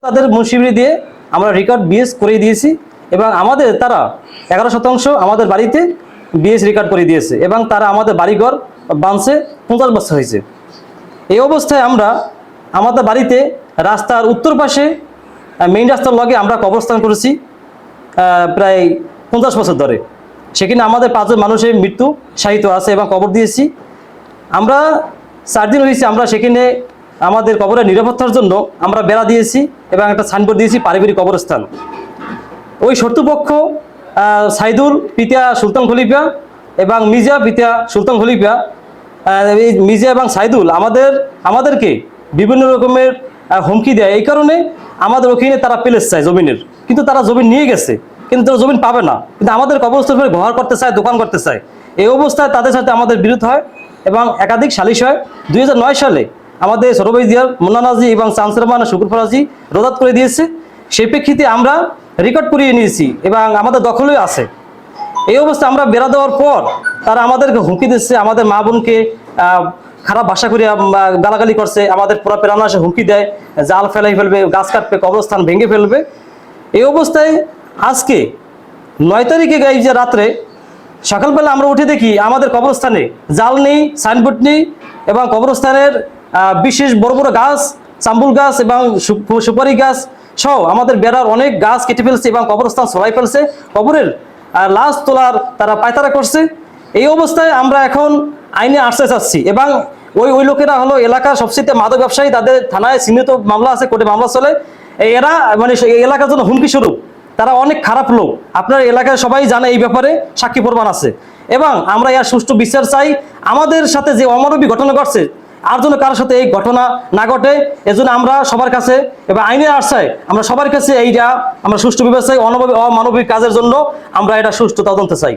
তাদের মুন্সিবরি দিয়ে আমরা রেকর্ড বিএস করে দিয়েছি এবং আমাদের তারা 11% আমাদের বাড়িতে বিএস রেকর্ড করে দিয়েছে এবং তারা আমাদের বাড়িঘর বানছে 50 বছর হয়েছে। এই অবস্থায় আমরা আমাদের বাড়িতে রাস্তার উত্তর পাশে মেইন রাস্তার লগে আমরা কবরস্থান করেছি প্রায় 50 বছর ধরে। সেখানে আমাদের 5 জন মানুষের মৃত্যু সাহিত্য আছে এবং কবর দিয়েছি। আমরা 4 দিন হয়েছে আমরা সেখানে আমাদের কবরের নিরাপত্তার জন্য আমরা বেড়া দিয়েছি এবং একটা সাইনবোর্ড দিয়েছি পারিবারিক কবরস্থান। ওই শত্রুপক্ষ সাইদুল পিতা সুলতান খলিফা এবং মির্জা পিতা সুলতান খলিফা, এই মির্জা এবং সাইদুল আমাদেরকে বিভিন্ন রকমের হুমকি দেয়। এই কারণে আমাদের ওখানে তারা প্লেস চায় জমিনের, কিন্তু তারা জমিন নিয়ে গেছে, কিন্তু তারা জমিন পাবে না, কিন্তু আমাদের কবরস্থান ঘর করতে চায়, দোকান করতে চায়। এই অবস্থায় তাদের সাথে আমাদের বিরোধ হয় এবং একাধিক সালিশ হয়। 2009 সালে আমাদের সরবাই দিয়ার মুন্নানাজি এবং চান্সরমান শুকুর ফরাজি রোদাত করে দিয়েছে। সেই প্রেক্ষিতে আমরা রেকর্ড করিয়ে নিয়েছি এবং আমাদের দখলেও আছে। এই অবস্থায় আমরা বেড়া দেওয়ার পর তারা আমাদেরকে হুমকি দিচ্ছে, আমাদের মা বোনকে খারাপ ভাষা করে গালাগালি করছে, আমাদের পুরো প্রাণ আসে হুমকি দেয়, জাল ফেলাই ফেলবে, গাছ কাটবে, কবরস্থান ভেঙে ফেলবে। এই অবস্থায় আজকে 9 তারিখে এই যে রাত্রে সকালবেলা আমরা উঠে দেখি আমাদের কবরস্থানে জাল নেই, সাইনবোর্ড নেই এবং কবরস্থানের বিশেষ বড় বড় গাছ, চাম্বুল গাছ এবং সুপারি গাছ সহ আমাদের বেড়ার অনেক গাছ কেটে ফেলছে এবং কবরস্থান সরাই ফেলছে, কবরের লাশ তোলার তারা পায়তারা করছে। এই অবস্থায় আমরা এখন আইনে আশ্রয় চাচ্ছি এবং ওই লোকেরা হলো এলাকার সবচেয়ে মাদক ব্যবসায়ী, তাদের থানায় চিহ্নিত মামলা আছে, কোর্টে মামলা চলে। এরা মানে এই এলাকার জন্য হুমকি স্বরূপ, তারা অনেক খারাপ লোক। আপনার এলাকায় সবাই জানে এই ব্যাপারে, সাক্ষী প্রমাণ আছে এবং আমরা এর সুষ্ঠু বিচার চাই। আমাদের সাথে যে অমানবিক ঘটনা ঘটছে আর জন্য কারোর সাথে এই ঘটনা না ঘটে, এজন্য আমরা সবার কাছে এবং আইনের আশ্রয় আমরা সবার কাছে এইটা আমরা সুষ্ঠু বিচার চাই। অমানবিক কাজের জন্য আমরা এটা সুষ্ঠু তদন্ত চাই।